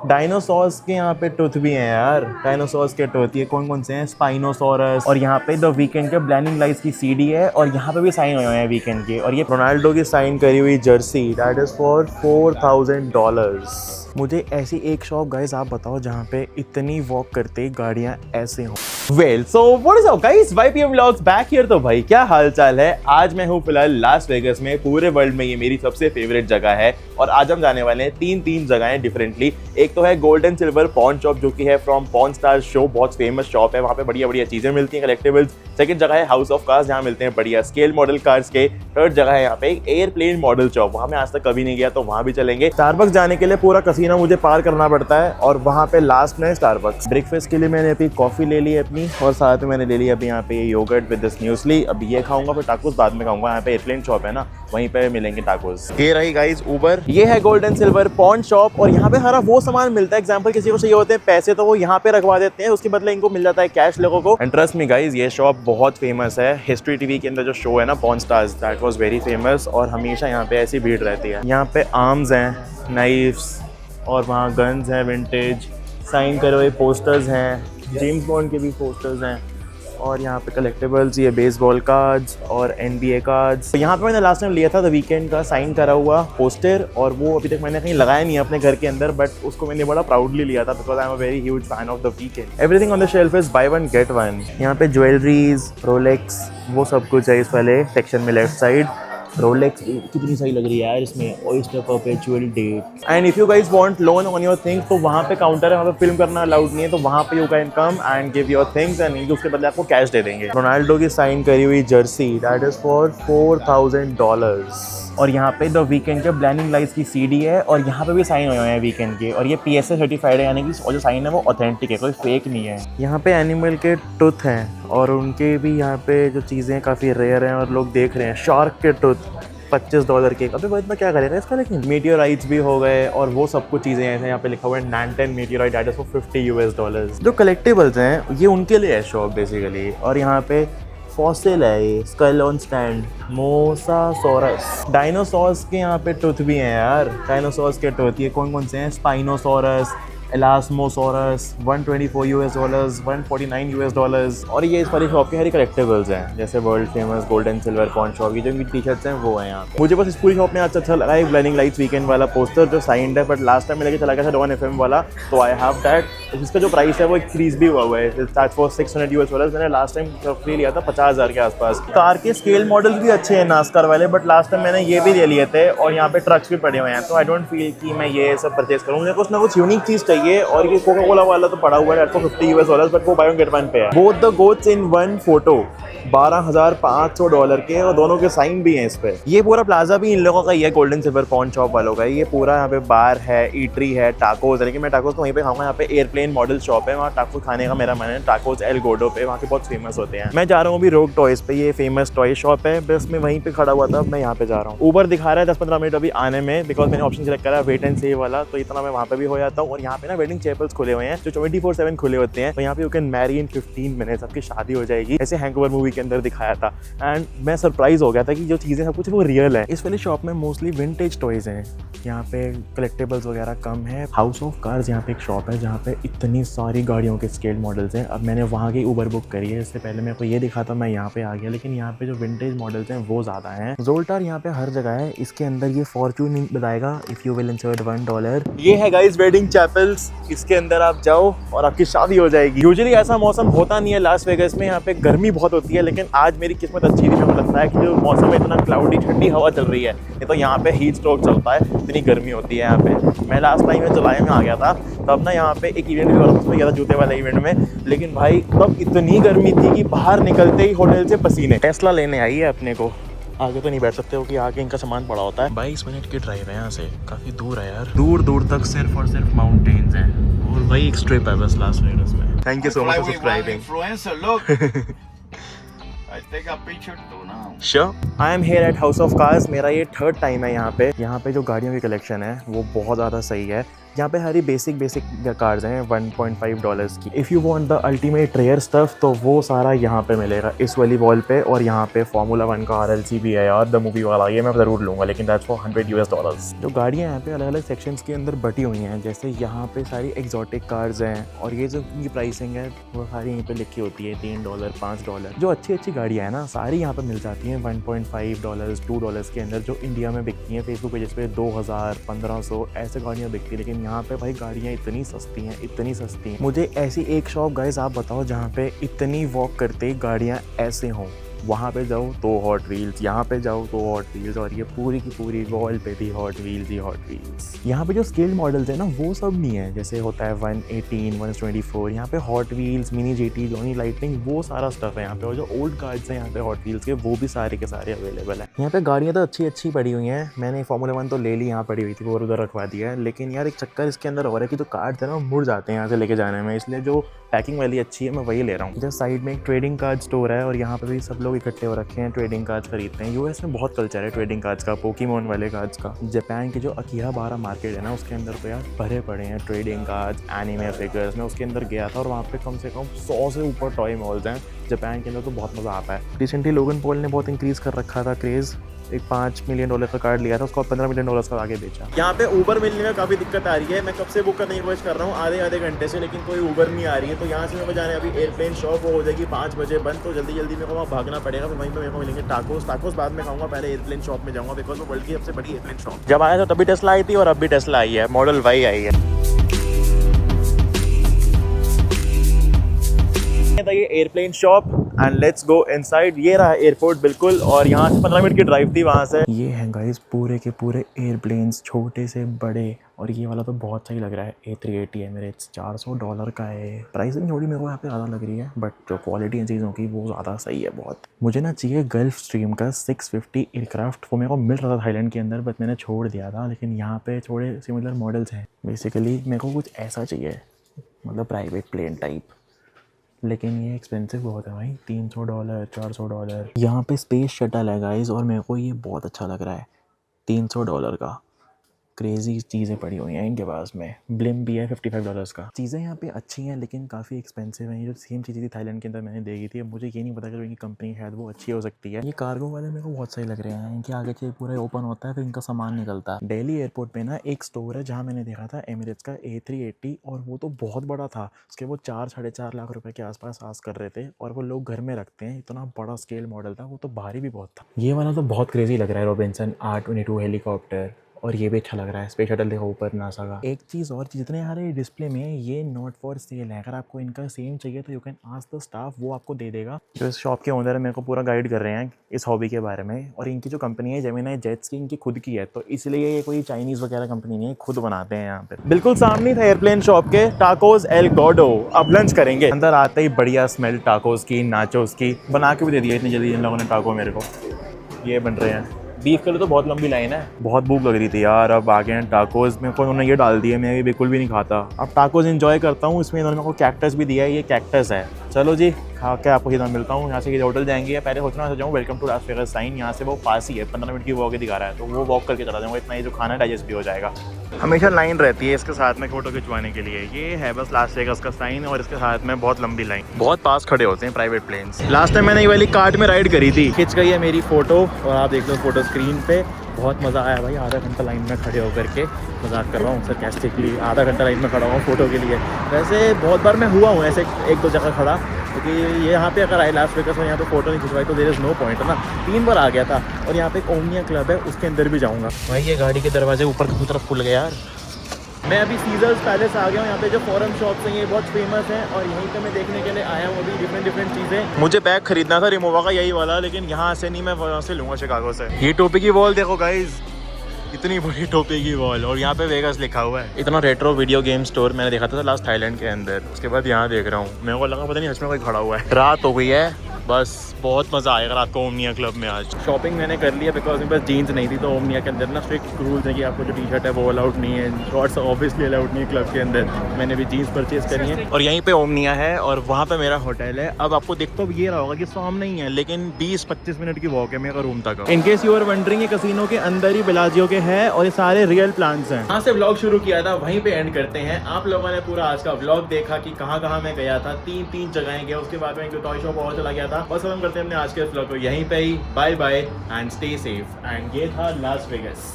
Dinosaurs के यहाँ पे टूथ भी हैं यार, डायनासोर्स के टूथ। ये कौन कौन से हैं? स्पाइनोसोरस। और यहाँ पे द वीकेंड के ब्लाइंडिंग लाइट्स की सीडी है और यहाँ पे भी साइन हुए हैं वीकेंड के। और ये रोनाल्डो की साइन करी हुई जर्सी, दैट इज फॉर $4,000। मुझे ऐसी एक शॉप गाइस आप बताओ जहाँ पे इतनी वॉक करते गाड़ियाँ ऐसे हों। Well so what is up guys, YPM vlogs back here. तो भाई क्या हाल चाल है? आज मैं हूँ फिलहाल लास वेगस में। पूरे वर्ल्ड में ये मेरी सबसे फेवरेट जगह है और आज हम जाने वाले हैं तीन जगहें डिफरेंटली। एक तो है gold and silver pawn shop जो कि है फ्रॉम पॉन स्टार शो, बहुत फेमस शॉप है, वहाँ पे बढ़िया चीजें मिलती हैं, कलेक्टिबल्स। सेकंड जगह है हाउस ऑफ कार्स जहाँ मिलते हैं बढ़िया स्केल मॉडल कार्स के। थर्ड जगह है यहाँ पे एक एयरप्लेन मॉडल शॉप, वहाँ मैं आज तक कभी नहीं गया तो वहाँ भी चलेंगे। स्टारबक्स जाने के लिए पूरा कसीना मुझे पार करना पड़ता है और वहाँ पे लास्ट में स्टारबक्स। ब्रेकफास्ट के लिए मैंने अभी कॉफी ले ली अपनी और साथ में मैंने ले ली अभी यहाँ पे योगर्ट विद दिस म्यूसली। अभी ये खाऊंगा फिर टाकोस बाद में खाऊंगा। यहाँ पे एयरप्लेन शॉप है ना, वहीं पे मिलेंगे टाकोस। ये रही गाइस उबर। ये है gold and silver pawn shop और यहाँ पे सारा वो सामान मिलता है। एग्जांपल किसी को चाहिए होते हैं पैसे तो वो यहाँ पे रखवा देते हैं, उसके बदले इनको मिल जाता है कैश लोगों को। एंड ट्रस्ट मी गाइस, ये शॉप बहुत फेमस है। हिस्ट्री टीवी के अंदर जो शो है ना pawn stars, that was very famous और हमेशा यहाँ पे ऐसी भीड़ रहती है। यहाँ पे आर्म्स हैं, नाइफ्स और वहाँ गन्स हैं, विंटेज साइन करे हुए पोस्टर्स हैं, जेम्स बॉन्ड के भी पोस्टर्स हैं और यहाँ पे कलेक्टिबल्स, ये बेसबॉल कार्ड्स और NBA कार्ड्स। तो यहाँ पे मैंने लास्ट टाइम लिया था द वीकेंड का साइन करा हुआ पोस्टर और वो अभी तक मैंने कहीं लगाया नहीं है अपने घर के अंदर, बट उसको मैंने बड़ा प्राउडली लिया था because I am a very huge fan of the weekend. Everything on the shelf is by one get one. यहाँ पे ज्वेलरीज, रोलेक्स, वो सब कुछ है इस वाले सेक्शन में लेफ्ट साइड। रोलेक्स कितनी सही लग रही है यार इसमें, oyster perpetual date. And if you guys want loan on your things तो वहाँ पे काउंटर है, वहाँ पे फिल्म करना अलाउड नहीं है, तो वहाँ पे you can come and give your things and उसके बदले आपको कैश दे देंगे। रोनाल्डो की साइन करी हुई जर्सी, दैट इज फॉर $4,000। और यहाँ पे द वीकेंड के ब्लाइंडिंग लाइट्स की सीडी है और यहाँ पे भी साइन हुए हैं वीकेंड के और ये PSA सर्टिफाइड है, यानी कि जो साइन है वो ऑथेंटिक है, कोई फेक नहीं है। यहाँ पे एनिमल के टूथ हैं और उनके भी यहाँ पे जो चीज़ें काफ़ी रेयर हैं और लोग देख रहे हैं। शार्क के टूथ $25 के। अबे भाई इतना क्या करेगा इसका? लेकिन मीटियोराइट्स भी हो गए और वो सब कुछ चीज़ें हैं। यहाँ पे लिखा हुआ है नैंटन मीटियोराइट, दैट इज फॉर $50। जो कलेक्टिबल्स हैं ये उनके लिए है शॉप बेसिकली। और यहाँ पे फॉसिल है, ये skull on stand, mosasaurus. Dinosaurs के यहाँ पे टूथ भी हैं यार, डायनासोर्स के टूथ। ये कौन कौन से हैं? स्पाइनोसोरस, एलास्मोसोरस, $124, $149। और ये इस वाली शॉप के हरी कलेक्टिबल्स हैं, जैसे world famous gold and silver pawn shop की जो इनकी टी-शर्ट्स हैं वो हैं यहाँ पे। मुझे बस इस पूरी शॉप में अच्छा लगा है ब्लाइंडिंग लाइट्स वीकेंड वाला पोस्टर जो साइंड है, बट लास्ट टाइम मैं लेके चला गया था डॉन FM वाला, तो आई हैव दैट। इसका जो प्राइस है वो इंक्रीज भी हुआ है, स्टार्ट फॉर $600। मैंने लास्ट टाइम फ्री लिया था 50,000 के आसपास। कार के स्केल मॉडल्स भी अच्छे हैं नास्कार वाले, बट लास्ट टाइम मैंने ये भी ले लिए थे और यहाँ पे ट्रक्स भी पड़े हुए हैं, तो आई डोंट फील कि मैं ये सब परचेज करूँ। मुझे कुछ ना कुछ यूनिक चीज़ चाहिए और ये कोका कोला वाला तो पड़ा हुआ है आपको $50, बट वो बाय वन गेट वन पे है। Both the goats in one photo $12,500 के और दोनों के साइन भी हैं इस पे। ये पूरा प्लाजा भी इन लोगों का ही है, गोल्डन सिल्वर पॉन शॉप वालों का। ये पूरा यहाँ पे बार है, ईटरी है, टाकोस, यानी कि मैं टाकोस तो वहीं पे खाऊंगा। यहाँ पे एयरप्लेन मॉडल शॉप है, वहाँ टाकोस खाने का मेरा मन है। टाकोस एल गोडो पे वहाँ के बहुत फेमस होते हैं। मैं जा रहा हूँ अभी रोग टॉयज पे, ये फेमस टॉय शॉप है, बस मैं वहीं पे खड़ा हुआ था, मैं यहाँ पे जा रहा हूँ। ऊबर दिखा रहा है 10-15 मिनट अभी आने में, बिकॉज मैंने ऑप्शन सेलेक्ट करा वेट एंड सेव वाला, तो इतना मैं वहाँ पे भी हो जाता हूँ। और यहाँ पे ना वेडिंग चैपल्स खुले हुए हैं जो 24/7 खुले होते हैं, तो यहाँ पे you can marry in 15 minutes, आपकी शादी हो जाएगी, ऐसे हैंगओवर मूवी के अंदर दिखाया था। एंड मैं सरप्राइज हो गया था कि जो चीज़ें सब कुछ वो रियल है। इस वाली शॉप में मोस्टली विंटेज टॉयज हैं, यहाँ पे कलेक्टिबल्स वगैरह कम है। हाउस ऑफ कार्स यहाँ पे एक शॉप है जहाँ पे इतनी सारी गाड़ियों के स्केल मॉडल्स हैं। अब मैंने वहाँ की उबर बुक करी है, इससे पहले मेरे को ये दिखा था, मैं यहाँ पे आ गया, लेकिन यहाँ पे जो विंटेज मॉडल्स हैं वो ज़्यादा हैं। ज़ोल्टार यहाँ पे हर जगह है। इसके अंदर ये फॉर्च्यून बताएगा इफ़ यू विल इंसर्ट $1। ये है गाइस वेडिंग चैपल्स, इसके अंदर आप जाओ और आपकी शादी हो जाएगी। यूजुअली ऐसा मौसम होता नहीं है लास वेगस में, यहाँ पे गर्मी बहुत होती है, लेकिन आज मेरी किस्मत अच्छी थी। मुझे लगता है कि जो मौसम इतना क्लाउडी ठंडी हवा चल रही है, ये तो यहाँ पे हीट स्ट्रोक चलता है, इतनी गर्मी होती है यहाँ पे। मैं लास्ट टाइम में जुलाई में आ गया था, तब ना यहाँ पे एक इवेंट भी हो रहा था, उसमें गया था जूते वाले इवेंट में, लेकिन भाई तब इतनी गर्मी थी कि बाहर निकलते ही होटल से पसीने। टेस्ला लेने आई है अपने को, आगे तो नहीं बैठ सकते हो कि आगे इनका सामान पड़ा होता है। 22 मिनट की ड्राइव है यहाँ से, काफ़ी दूर है यार, दूर दूर तक सिर्फ और सिर्फ माउंटेन्स हैं और वही एक स्ट्रिप है बस लास वेगस में। Thank you so much for subscribing. I take a picture too now. Sure. I am here at House of Cars. मेरा ये 3rd टाइम है यहाँ पे। यहाँ पे जो गाड़ियों की कलेक्शन है वो बहुत ज़्यादा सही है। यहाँ पे हरी बेसिक कार्स हैं $1.5 की। If you want the ultimate rare stuff तो वो सारा यहाँ पे मिलेगा इस वाली वॉल पे। और यहाँ पे फार्मूला 1 का RLC भी है यार, द मूवी वाला, ये मैं ज़रूर लूँगा, लेकिन दैट्स फॉर $100 जो गाड़ियाँ यहाँ पे अलग अलग सेक्शंस के अंदर बटी हुई हैं। जैसे यहाँ पे सारी एग्जॉटिक कार्स हैं और ये जो इनकी प्राइसिंग है वो सारी यहीं पे लिखी होती है, $3 $5। जो अच्छी गाड़ियाँ हैं ना सारी यहाँ पे मिल जाती हैं $1.5 $2 के अंदर, जो इंडिया में बिकती हैं फेसबुक पेजेस पे 2000 1500 ऐसे गाड़ियाँ बिकती हैं। लेकिन यहाँ पे भाई गाड़ियाँ इतनी सस्ती हैं। मुझे ऐसी एक शॉप गाइस आप बताओ जहाँ पे इतनी वॉक करते गाड़ियाँ ऐसे हों। वहाँ पे जाओ तो हॉट व्हील्स, यहाँ पे जाओ तो हॉट व्हील्स, और ये पूरी की पूरी वॉल पे भी हॉट व्हील्स। यहाँ पे जो स्केल मॉडल्स है ना वो सब नहीं है, जैसे होता है 118 124। यहाँ पे hot wheels, mini GT, Johnny lightning, वो सारा स्टफ है यहाँ पे। और जो ओल्ड कार्ड्स हैं यहाँ पे हॉट व्हील्स के, वो भी सारे के सारे अवेलेबल है। यहाँ पे गाड़ियाँ तो अच्छी पड़ी हुई हैं। मैंने फार्मूला 1 तो ले ली, यहाँ पड़ी हुई थी, वो उधर रखवा दिया है। लेकिन यार एक चक्कर इसके अंदर और है कि जो कार्ड्स है ना मुड़ जाते हैं यहाँ से लेके जाने में, इसलिए जो पैकिंग वाली अच्छी है मैं वही ले रहा हूँ। जस्ट साइड में एक ट्रेडिंग कार्ड स्टोर है और यहाँ पे भी सब लोग इकट्ठे हो रखे हैं, ट्रेडिंग कार्ड्स खरीदते हैं। यूएस में बहुत कल्चर है ट्रेडिंग कार्ड्स का, पोकेमोन वाले कार्ड्स का। जापान के जो अकीहाबारा मार्केट है ना उसके अंदर तो यार भरे पड़े हैं ट्रेडिंग कार्ड्स, एनिमे फिगर्स। मैं उसके अंदर गया था और वहाँ पे कम से कम 100 से ऊपर टॉय मॉल्स हैं जापान के अंदर, तो बहुत मज़ा आता है। रिसेंटली लोगन पॉल ने बहुत इंक्रीज़ कर रखा था क्रेज़, एक $5 मिलियन का कार्ड लिया था, उसको $15 मिलियन का आगे बेचा। यहाँ पे ऊबर मिलने में काफ़ी दिक्कत आ रही है। मैं कब से बुक करने की कोशिश कर रहा हूँ आधे घंटे से, लेकिन कोई ऊबर नहीं आ रही है। तो यहाँ से मेरे को जाने अभी एयरप्लेन शॉप वो हो जाएगी 5 बजे बंद, तो जल्दी मेरे को वहाँ भागना पड़ेगा। फिर वहीं पे मेरे को मिलेंगे टाकोस बाद में खाऊंगा, पहले एयरप्लेन शॉप में जाऊँगा बिकॉज वो वर्ल्ड की सबसे बड़ी एयरप्लेन शॉप। जब आया था तभी टेस्ला आई थी और अब भी टेस्ला आई है, मॉडल Y आई है। ये airplane shop and let's go inside. ये रहा एयरपोर्ट बिल्कुल, और यहाँ से 15 मिनट की ड्राइव थी वहाँ से। ये हैं गाइस पूरे के पूरे एयरप्लेन्स, छोटे से बड़े। और ये वाला तो बहुत सही लग रहा है, A380 एमिरेट्स, $400 का है। प्राइसिंग थोड़ी मेरे को यहाँ पे ज़्यादा लग रही है, बट जो क्वालिटी इन चीज़ों की वो ज़्यादा सही है बहुत। मुझे ना चाहिए गल्फ स्ट्रीम का 650 एयरक्राफ्ट, वो मेरे को मिल रहा था थाईलैंड के अंदर, बट मैंने छोड़ दिया था। लेकिन यहाँ पे थोड़े सिमिलर मॉडल्स हैं। बेसिकली मेरे को कुछ ऐसा चाहिए, मतलब प्राइवेट प्लेन टाइप, लेकिन ये एक्सपेंसिव बहुत है भाई, $300 $400। यहाँ पे स्पेस शटल है गाइस और मेरे को ये बहुत अच्छा लग रहा है, $300 का। क्रेज़ी चीज़ें पड़ी हुई हैं इनके पास में। ब्लिम भी है $55 का। चीज़ें यहाँ पे अच्छी हैं लेकिन काफ़ी एक्सपेंसिव हैं। ये जो सेम चीज़ थी थाईलैंड के अंदर मैंने देखी थी, अब मुझे ये नहीं पता कि इनकी कंपनी शायद वो अच्छी हो सकती है। ये कार्गो वाले मेरे को बहुत सही लग रहे हैं, इनके आगे से पूरा ओपन होता है फिर इनका सामान निकलता है। दिल्ली एयरपोर्ट पे ना एक स्टोर है जहाँ मैंने देखा था एमिरेट्स का A380, और वो तो बहुत बड़ा था। उसके वो 4-4.5 लाख रुपए के आसपास आस कर रहे थे, और वो लोग घर में रखते हैं। इतना बड़ा स्केल मॉडल था, वो तो भारी भी बहुत था। ये वाला तो बहुत क्रेजी लग रहा है, रॉबिन्सन R22 हेलीकॉप्टर, और ये भी अच्छा लग रहा है। स्पेस शटल देखो ऊपर नासा का। एक चीज़ और, जितने यार डिस्प्ले में ये नॉट फॉर सेल है, अगर आपको इनका सेम चाहिए तो you can ask the staff, वो आपको दे देगा। जो इस शॉप के ओनर है मेरे को पूरा गाइड कर रहे हैं इस हॉबी के बारे में। और इनकी जो कंपनी है जेमिनी जेट्स की, इनकी खुद की है, तो इसलिए ये कोई चाइनीज़ वगैरह कंपनी नहीं है, खुद बनाते हैं यहाँ पे। बिल्कुल सामने था एयरप्लेन शॉप के टाकोस एल गॉडो। अब लंच करेंगे। अंदर आते ही बढ़िया स्मेल टाकोस की, नाचोस की। बना के भी दे दिया इतनी जल्दी इन लोगों ने टाको मेरे को। ये बन रहे हैं बीफ के लिए, तो बहुत लंबी लाइन है। बहुत भूख लग रही थी यार। अब आ गए हैं टाकोस में, उन्होंने ये डाल दिए, मैं बिल्कुल भी नहीं खाता। अब टाकोस एंजॉय करता हूँ। इसमें इन्होंने मेरे को कैक्टस भी दिया है, ये कैक्टस है। चलो जी खा के आपको सीधा मिलता हूँ। यहाँ से ये होटल जाएंगे, पहले सोचना जाऊँ welcome to Las Vegas sign, यहाँ से वो पास ही है, 15 मिनट की वॉक ही दिखा रहा है, तो वो वॉक करके चला जाऊँगा। इतना ही जो खाना डाइजेस्ट भी हो जाएगा। हमेशा लाइन रहती है इसके साथ में फोटो खिंचवाने के लिए। ये है बस लास वेगास का साइन, और इसके साथ में बहुत लंबी लाइन, बहुत पास खड़े होते हैं प्राइवेट प्लेन्स। लास्ट टाइम मैंने ये वाली कार्ट में राइड करी थी, खिंच गई है मेरी फोटो, और आप देख लो फोटो स्क्रीन पे। बहुत मज़ा आया भाई, आधा घंटा लाइन में खड़े होकर के। मजाक कर रहा हूँ सरकास्टिकली, आधा घंटा लाइन में खड़ा हुआ फोटो के लिए। वैसे बहुत बार मैं हुआ हूँ ऐसे 1-2 जगह खड़ा, क्योंकि ये यहाँ पे अगर आए लास वेगास में यहाँ पे फोटो नहीं खिंचवाई तो देयर इज़ नो पॉइंट है ना। 3 बार आ गया था। और यहाँ पे एक ओमनिया क्लब है, उसके अंदर भी जाऊँगा। भाई ये गाड़ी के दरवाजे ऊपर की तरफ खुल गए यार। मैं अभी सीजर्स पैलेस आ गया हूँ। यहाँ पे जो फॉरेन शॉप्स हैं ये बहुत फेमस हैं, और यहीं पे मैं देखने के लिए आया हूँ अभी डिफरेंट चीज़ें। मुझे बैग खरीदना था रिमोवा का, यही वाला, लेकिन यहाँ से नहीं, मैं वहाँ से लूँगा शिकागो से। ये टोपी की वॉल देखो गाइज, इतनी बड़ी टोपी की वॉल, और यहाँ पे वेगास लिखा हुआ है। इतना रेट्रो वीडियो गेम स्टोर मैंने देखा था लास्ट थाईलैंड के अंदर, उसके बाद यहाँ देख रहा हूँ। मेरे को लगा पता नहीं इसमें कोई खड़ा हुआ है। रात हो गई है, बस बहुत मज़ा आएगा रात को ओमनिया क्लब में आज। शॉपिंग मैंने कर लिया बिकॉज मेरे पास जीन्स नहीं थी, तो ओमनिया के अंदर ना स्ट्रिक्ट रूल्स है कि आपको जो टी शर्ट है वो अलाउड नहीं है, शॉर्ट्स ऑब्वियसली अलाउड नहीं है क्लब के अंदर। मैंने भी जीन्स परचेज करी है और यहीं पे ओमनिया है और वहाँ पे मेरा होटल है। अब आपको देखते हो ये रहा होगा कि सामने ही है, लेकिन 20-25 मिनट की वॉक है मेरा रूम तक। In case you are wondering, ये कसिनो के अंदर ही बेलाजियो के है और ये सारे रियल प्लान्स हैं। यहाँ से व्लॉग शुरू किया था, वहीं पे एंड करते हैं। आप लोगों ने पूरा आज का व्लॉग देखा कि कहाँ कहाँ मैं गया था, 3 जगहें गया, उसके बाद में टॉय शॉप और चला गया था। बस हम करते हैं अपने आज के व्लॉग को यहीं पे ही। Bye bye and stay safe. And ये था लास वेगास।